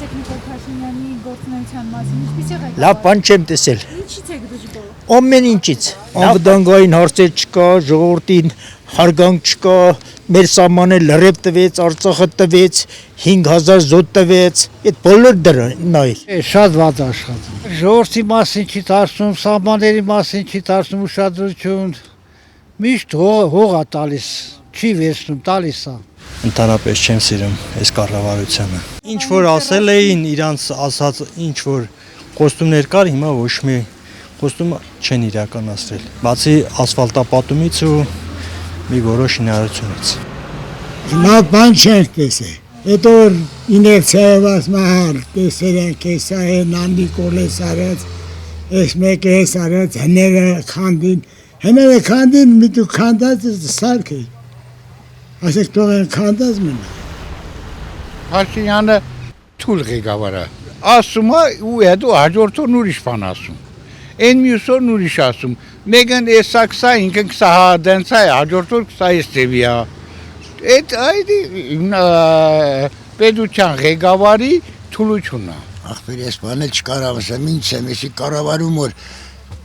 տեսեք Նիկոլ Փաշինյանի գործունեության մասին, ինչպես եղեք։ Լավ բան չեմ տեսել։ Ինչից եք դժգոհ։ Ամեն ինչից։ Անվտանգային հարցեր չկա, ժողովրդին հարգանք չկա, մեր սահմանը լրիվ տվեց, Արցախը տվեց, 5000 զոտ տվեց, այդ բոլոր դրան նայր։ Շատ վատ աշխատում։ Ժողովրդի մասին չի դարձնում, սահմանների մասին չի դարձնում ուշադրություն։ Միշտ հող է տալիս, չի վերցնում, տալիս է։ Ընդհանրապես չեմ սիրում այս կառավարությունը։ Ինչ որ ասել էին, իրանց ասած ինչ որ խոստումներ կար, հիմա ոչ մի խոստում չեն իրականացրել։ Բացի ասֆալտապատումից ու մի որոշ հնարությունից։ Լավ բան չենք տեսել։ Հետո իներցիայով ասմահար տեսել ենք հեսա է նանդիկոլես արած, ես մեկ ես արած, հները քանդին մի դու քանդած սարք է։ Ասեք թող են քանդած մնա։ Փաշինյանը թույլ ղեկավարը ասում է ու հետո հաջորդ օրն ուրիշ բան ասում։ Այն մյուս օրն ուրիշ ասում։ Մեկն էսա կսա ինքը կսա դենսա հաջորդ օր կսա էստեվի է։ Այդ պետության ղեկավարի թուլությունն է։ Ախպեր ես բան էլ չկարավ ասեմ, ինչ եմ, եսի կառավարում որ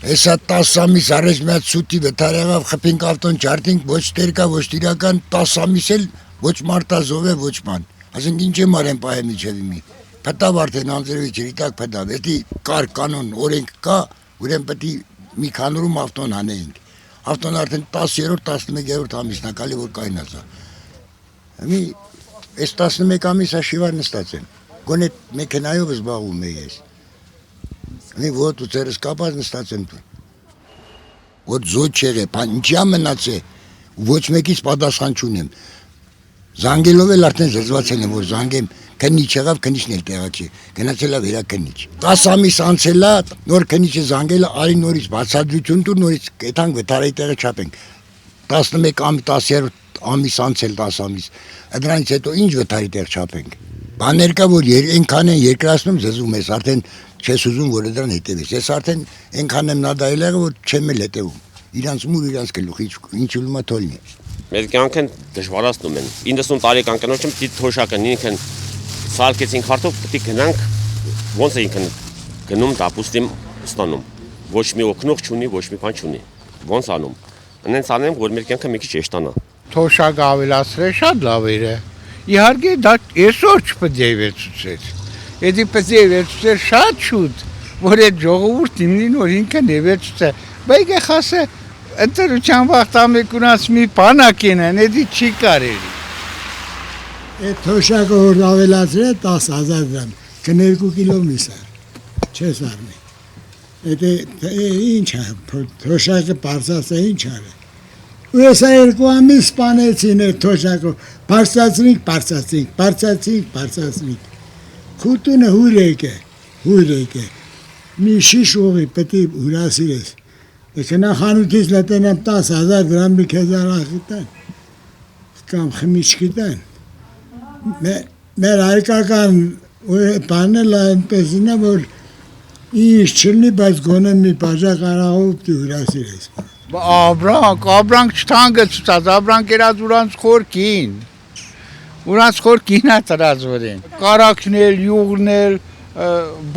հեսա 10 ամիս առաջ մի հատ սուտի վթար եղավ, խփինք ավտոն ջարդինք, ոչ տերկա, ոչ տիրական 10 ամիս էլ ոչ մարտազով է, ոչ ման։ Ասենք ինչ եմ արեմ պահե միջև իմի։ Փտավ արդեն անձրևի ջրիտակ փտավ, էդի կար կանոն օրենք կա, ուրեմն պետք է մի քանորում ավտոն անեինք։ Ավտոն արդեն 10-րդ, 11-րդ ամիսն է, կալի որ կայնած է։ Մի այս 11 ամիսա շիվար նստած եմ։ Գոնե մեքենայով զբաղվում եմ ես։ Մի ոտ ու ծերս կապած նստած եմ դու։ Ոտ զոտ չեղե, բան ինչի ամենաց է, ոչ մեկից պատասխան չունեմ։ Զանգելով էլ արդեն զրզվածել եմ, որ զանգեմ, քնիչ եղավ, քնիչն էլ տեղա չի, գնացել է վերաքնիչ։ 10 ամիս անցել է, նոր քնիչը զանգել է, արի նորից բացատրություն տուր, նորից կեթանք վթարայի տեղը չափենք։ 11 ամիս, 10 ամիս անցել 10 ամիս։ Դրանից հետո ինչ վթարի տեղ չափենք։ Բաներ կա, որ այնքան են երկրացնում զզում ես, արդեն չես ուզում, որ դրան հետևես։ Ես արդեն այնքան եմ նադայել եղել, որ չեմ էլ հետևում։ Իրանց մուր, իրանց գլուխ, ինչ ուլմա թոլնի։ Մեր կյանքն դժվարացնում են։ 90 տարեկան կնոջը պիտի թոշակն ինքն սալկեցին քարտով պիտի գնանք ոնց է ինքն գնում դապուստիմ ստանում։ Ոչ մի օգնող չունի, ոչ մի բան չունի։ Ոնց անում։ Անենց անեմ, որ մեր կյանքը մի քիչ էշտանա։ Թոշակը ավելացրել շատ լավ էր։ Իհարկե դա այսօր չպետք է վերցուցել։ Էդի պետք է վերցուցել շատ շուտ, որ այդ ժողովուրդը իմին որ ինքը վերցուցե։ Բայց եղասը ընտրության վաղտ ամեկունած մի բանակին են, էդի չի կարելի։ Այդ թոշակը որ ավելացրել 10,000 դրամ, կն 2 կիլո միսար, չես արնի։ Այդ ինչ է, թոշակը պարծած է ինչ արը։ Ու եսա 2 ամիս սպանեցին այդ թոշակով, պարծացինք։ Քուտունը հույր եկե, մի շիշ ուղի պետի հուրասիր ես։ Եկնա խանութից լետենեմ 10,000 դրամ մի քեզ արախի տան, կամ խմիչքի տան։ Մեր հայկական բանել այնպեսին է, որ ինչ չլնի, բայց գոնե մի բաժակ արաղով պտի հուրասիր ես։ Abrank չթանգը ծուծած, abrank երած ուրանց խորքին։ Ուրանց խորքին է տրածվրին։ Կարակնել, յուղնել,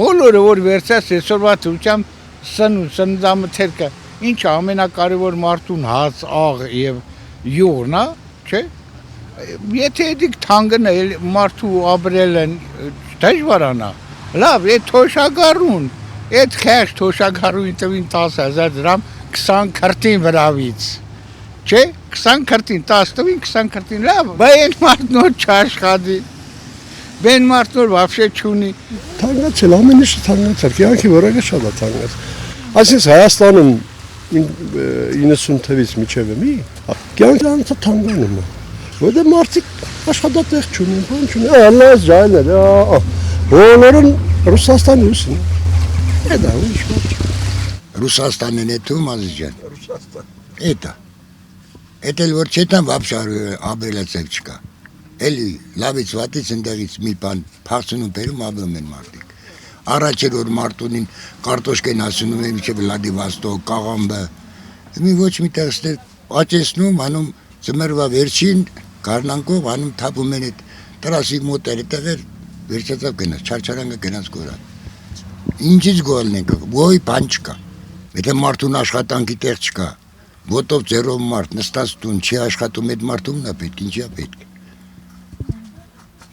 բոլորը որ վերցած այսօրվա թվությամբ սննդամթերքը, ինչ ամենակարևոր մարդուն հաց, աղ և յուղն է, չէ։ Եթե էդիկ թանգն է մարդու ապրել են դժվարանա, լավ, այդ թոշակառուն, այդ խեղճ թոշակառուն տվին 10,000 դրամ 20 քրտին վրավից, չէ, 20 քրտին, 10 տվին 20 քրտին, լավ, բայց այն մարդն որ չաշխատի, բեն մարդն որ վավշե չունի։ Թանգացել, ամեն ինչը թանգացել, կյանքի որակը շատ է թանգացել։ Այսինքն Հայաստանում 90 թվից միջև մի, կյանքի անցա թանգանում է, որտեղ մարդիկ աշխատատեղ չունեն, բան չունեն, Ալլահ ջայլներ, բոլորն Ռուսաստանի ուսին, դա ուրիշ մարդ չէ։ Ռուսաստանն է թում ազիջան։ Էտա։ Էդ էլ որ չետան վաբշա աբրելացել չկա։ Էլի լավից վատից ընդեղից մի բան փախցնում բերում աբում են մարդիկ։ Առաջ էր որ մարդունին կարտոշկեն ասնում են միջև Վլադիվոստոկ, Կաղամբը։ Մի ոչ մի տեղստեր աճեցնում, անում ծմերվա վերջին գարնանկով անում թափում են այդ տրասի մոտերը տեղեր վերջացավ գնաց, չարչարանգը գնաց գորա։ Ինչից գոլնենք, ոյ բան չկա։ Եթե մարդուն աշխատանքի տեղ չկա, ոտով ձերով մարդ նստած տուն չի աշխատում, այդ մարդումն է պետք, ինչի է պետք։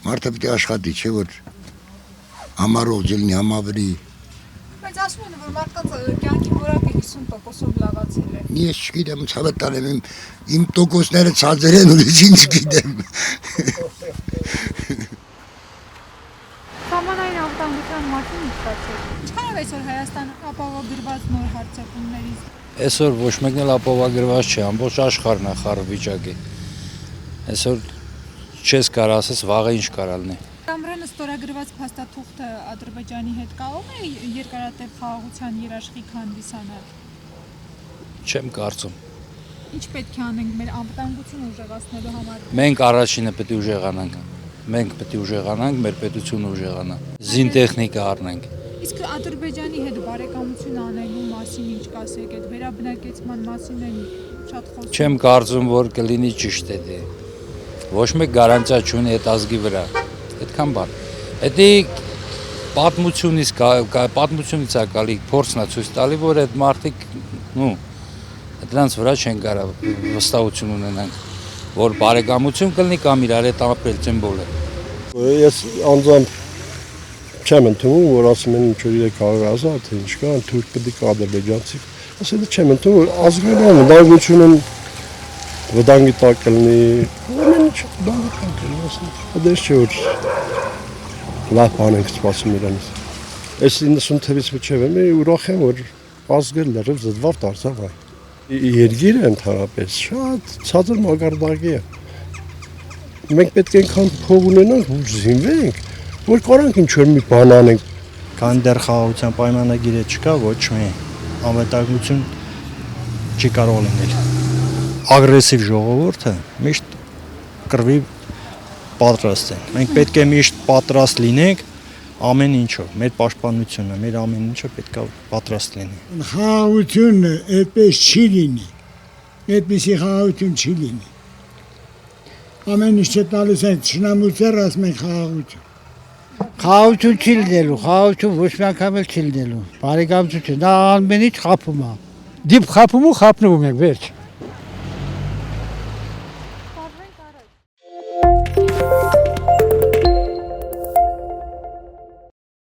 Մարդը պետք է աշխատի, չէ որ համարող ջելնի համավրի։ Բայց ասում են, որ մարդկանց կյանքի որակը 50%-ով լավացել է։ Ես չգիտեմ, ցավտալեմ իմ տոկոսները ցածր են, ուրիշ ինչ գիտեմ։ Սահմանային անվտանգության մասին ստացել։ Ինչքանով այսօր Հայաստանը ապահովագրված նոր հարձակումներից։ Այսօր ոչ մեկն էլ ապահովագրված չէ, ամբողջ աշխարհն է խառը վիճակի։ Այսօր չես կարող ասես վաղը ինչ կարա լինի։ Կամրանը ստորագրված փաստաթուղթը Ադրբեջանի հետ կարող է երկարատև խաղաղության երաշխիք հանդիսանալ։ Չեմ կարծում։ Ինչ պետք է անենք մեր անվտանգությունը ուժեղացնելու համար։ Մենք առաջինը պետք է ուժեղանանք։ Մենք պետք է ուժեղանանք, մեր պետությունը ուժեղանա։ Զինտեխնիկա առնենք։ Իսկ Ադրբեջանի հետ բարեկամություն անելու մասին ինչ կասեք, այդ վերաբնակեցման մասին են շատ խոսում։ Չեմ կարծում, որ կլինի ճիշտ է դե։ Ոչ մեկ գարանտիա չունի այդ ազգի վրա։ Այդքան բան։ Դա պատմությունից է գալի, փորձն է ցույց տալի, որ այդ մարդիկ, դրանց վրա չեն կարող վստահություն ունենանք, որ բարեկամություն կլինի կամ իրար հետ ապրել սիմվոլ է։ Ես անձամբ չեմ ընդունում, որ ասում են ինչ որ իրեք ազատ, թե ինչ կա, թուրք պետք է ադրբեջանցի։ Ասել չեմ ընդունում, որ ազգային վտանգությունը վտանգի տակ կլինի, ամեն ինչ վտանգի տակ կլինի, ասում։ Դες չէ որ լավ բան ենք սպասում իրանից։ Այս 90 թվականից մինչև եմ ուրախ եմ, որ ազգը լրիվ զդվավ դարձավ այ։ Երգիրը ընդհանրապես շատ ցածր մակարդակի է։ Մենք պետք է այնքան փող ունենանք, որ զինվենք, որ կարանք ինչ-որ մի բան անենք։ Քան դեռ խաղաղության պայմանագիրը չկա, ոչ մի անվտանգություն չի կարող լինել։ Ագրեսիվ ժողովուրդը միշտ կռվի պատրաստ է։ Մենք պետք է միշտ պատրաստ լինենք ամեն ինչով, մեր պաշտպանությունը, մեր ամեն ինչը պետք է պատրաստ լինի։ Խաղաղությունը այդպես չի լինի։ Այդպիսի խաղաղություն չի լինի։ Ամեն ինչ տալիս են շնամուծեր ասում են խաղաղություն։ Խաղաղություն չի լինելու, խաղաղություն ոչ մի անգամ էլ չի լինելու։ Բարեկամություն, նա ամեն ինչ խափում է։ Դիպ խափում ու խափնում ենք, վերջ։